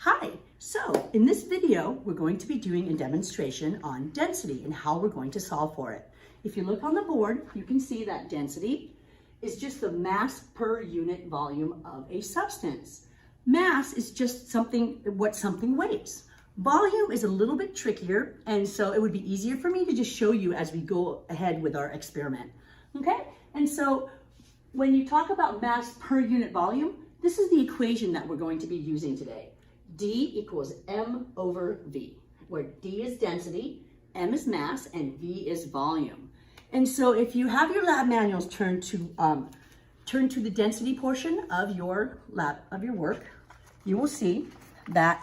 Hi, so in this video, we're going to be doing a demonstration on density and how we're going to solve for it. If you look on the board, you can see that density is just the mass per unit volume of a substance. Mass is just what something weighs. Volume is a little bit trickier, and so it would be easier for me to just show you as we go ahead with our experiment, okay? And so when you talk about mass per unit volume, this is the equation that we're going to be using today. D equals M over V, where D is density, M is mass, and V is volume. And so if you have your lab manuals, turn to the density portion of your work, you will see that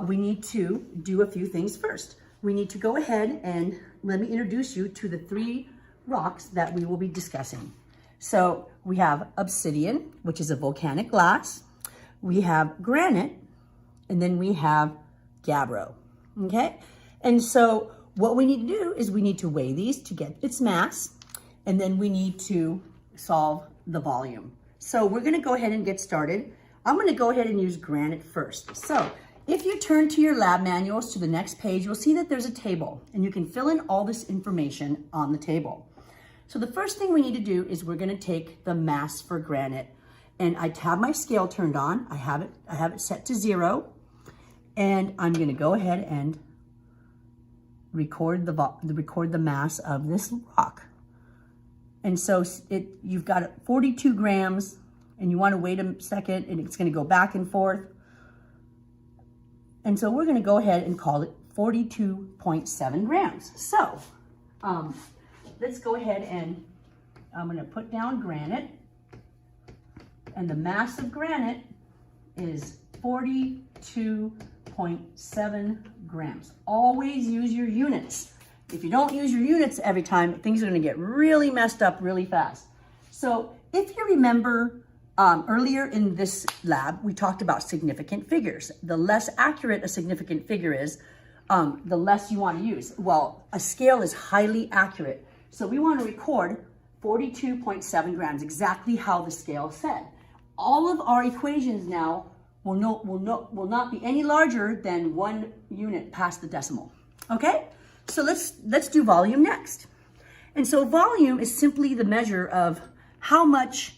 we need to do a few things first. We need to go ahead and let me introduce you to the three rocks that we will be discussing. So we have obsidian, which is a volcanic glass. We have granite, and then we have gabbro, okay? And so what we need to do is we need to weigh these to get its mass, and then we need to solve the volume. So we're gonna go ahead and get started. I'm gonna go ahead and use granite first. So if you turn to your lab manuals to the next page, you'll see that there's a table, and you can fill in all this information on the table. So the first thing we need to do is we're gonna take the mass for granite, and I have my scale turned on. I have it set to 0. And I'm gonna go ahead and record the mass of this rock. And so you've got 42 grams, and you wanna wait a second, and it's gonna go back and forth. And so we're gonna go ahead and call it 42.7 grams. So let's go ahead and I'm gonna put down granite, and the mass of granite is 42.7 grams. Always use your units. If you don't use your units every time, things are gonna get really messed up really fast. So if you remember earlier in this lab, we talked about significant figures. The less accurate a significant figure is, the less you wanna use. Well, a scale is highly accurate. So we wanna record 42.7 grams, exactly how the scale said. All of our equations now will not be any larger than 1 unit past the decimal, okay? So let's do volume next. And so volume is simply the measure of how much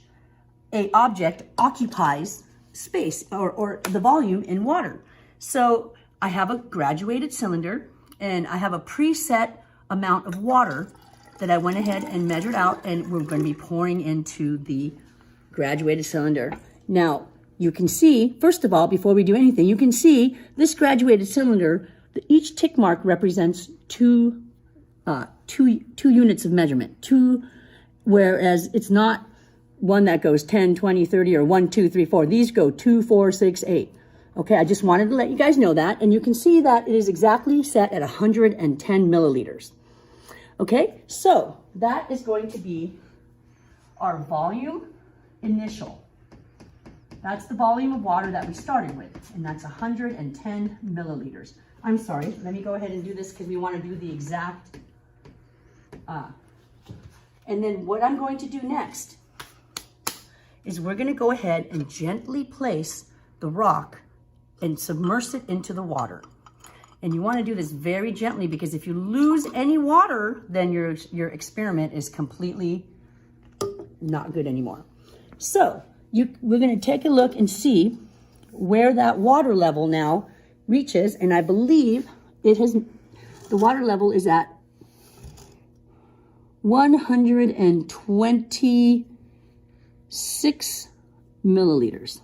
a object occupies space or the volume in water. So I have a graduated cylinder, and I have a preset amount of water that I went ahead and measured out, and we're gonna be pouring into the graduated cylinder. Now, you can see, first of all, before we do anything, you can see this graduated cylinder, each tick mark represents two units of measurement, whereas it's not one that goes 10, 20, 30, or 1, 2, 3, 4. These go 2, 4, 6, 8. Okay, I just wanted to let you guys know that, and you can see that it is exactly set at 110 milliliters. Okay, so that is going to be our volume initial. That's the volume of water that we started with, and that's 110 milliliters. I'm sorry, let me go ahead and do this because we want to do the exact. And then what I'm going to do next is we're going to go ahead and gently place the rock and submerge it into the water. And you want to do this very gently, because if you lose any water, then your experiment is completely not good anymore. So we're going to take a look and see where that water level now reaches, and I believe the water level is at 126 milliliters.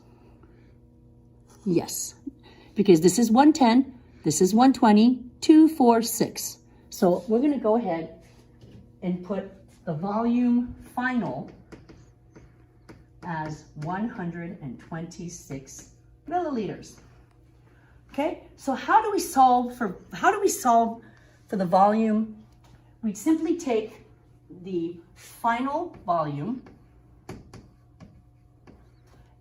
Yes, because this is 110, this is 120, 2, 4, 6. So we're going to go ahead and put the volume final as 126 milliliters. Okay, so how do we solve for the volume? We simply take the final volume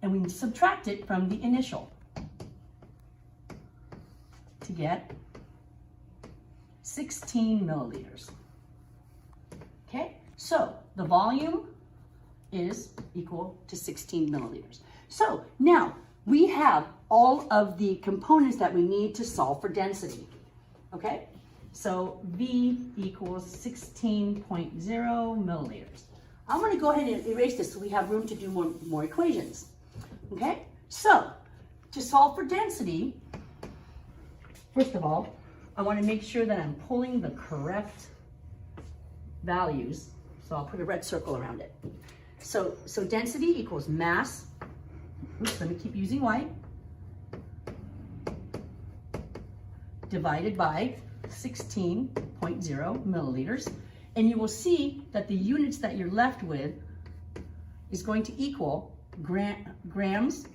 and we subtract it from the initial to get 16 milliliters. Okay, so the volume is equal to 16 milliliters. So now we have all of the components that we need to solve for density, okay? So V equals 16.0 milliliters. I'm gonna go ahead and erase this so we have room to do more equations, okay? So, to solve for density, first of all, I wanna make sure that I'm pulling the correct values. So I'll put a red circle around it. So density equals mass, oops, let me keep using white, divided by 16.0 milliliters. And you will see that the units that you're left with is going to equal grams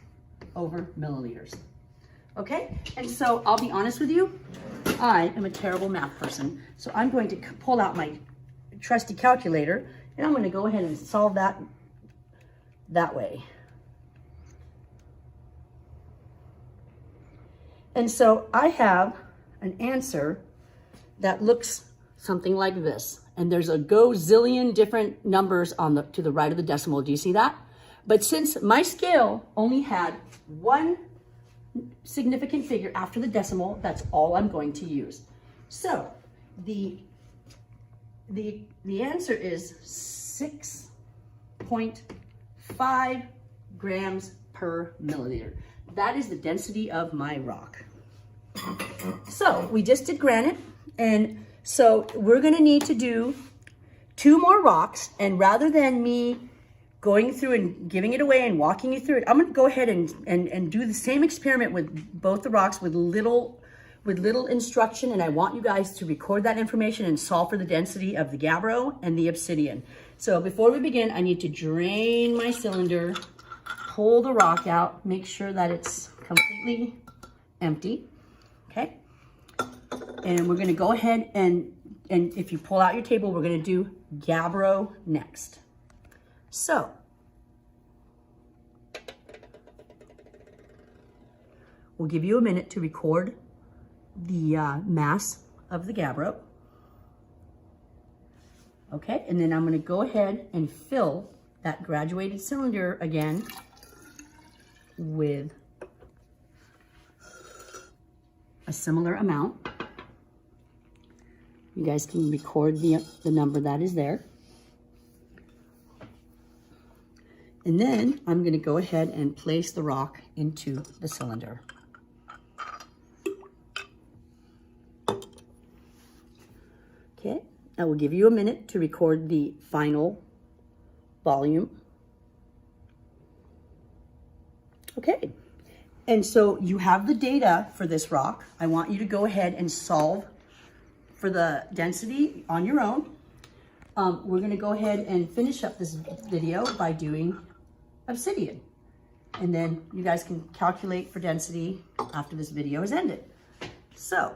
over milliliters. Okay? And so I'll be honest with you, I am a terrible math person. So I'm going to pull out my trusty calculator and I'm going to go ahead and solve that way. And so I have an answer that looks something like this. And there's a gazillion different numbers to the right of the decimal. Do you see that? But since my scale only had one significant figure after the decimal, that's all I'm going to use. So the answer is 6.5 grams per milliliter. That is the density of my rock. So we just did granite, and so we're gonna need to do 2 more rocks, and rather than me going through and giving it away and walking you through it, I'm gonna go ahead and do the same experiment with both the rocks with little instruction, and I want you guys to record that information and solve for the density of the gabbro and the obsidian. So before we begin, I need to drain my cylinder, pull the rock out, make sure that it's completely empty, okay? And we're gonna go ahead and if you pull out your table, we're gonna do gabbro next. So, we'll give you a minute to record the mass of the gabbro. Okay, and then I'm gonna go ahead and fill that graduated cylinder again with a similar amount. You guys can record the number that is there. And then I'm going to go ahead and place the rock into the cylinder. Okay, I will give you a minute to record the final volume. Okay, and so you have the data for this rock. I want you to go ahead and solve for the density on your own. We're going to go ahead and finish up this video by doing obsidian. And then you guys can calculate for density after this video is ended. So,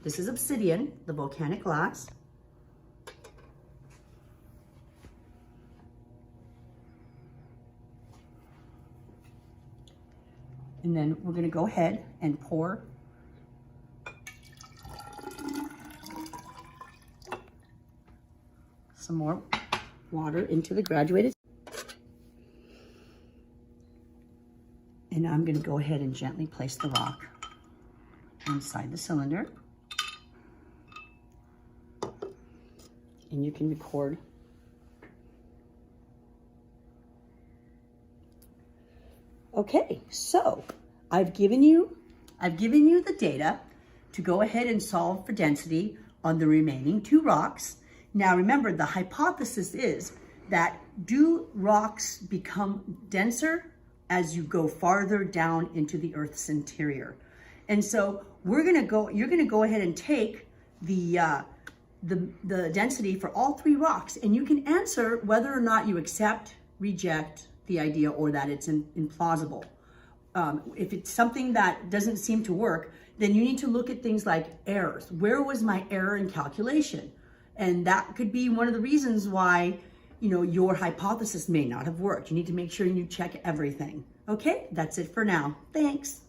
this is obsidian, the volcanic glass. And then we're going to go ahead and pour some more water into the graduated. And I'm going to go ahead and gently place the rock inside the cylinder. And you can record. Okay, so I've given you the data to go ahead and solve for density on the remaining 2 rocks. Now remember, the hypothesis is that do rocks become denser as you go farther down into the Earth's interior? And so you're gonna go ahead and take the density for all 3 rocks, and you can answer whether or not you accept, reject the idea, or that it's implausible. If it's something that doesn't seem to work, then you need to look at things like errors. Where was my error in calculation? And that could be one of the reasons why, you know, your hypothesis may not have worked. You need to make sure you check everything. Okay, that's it for now. Thanks.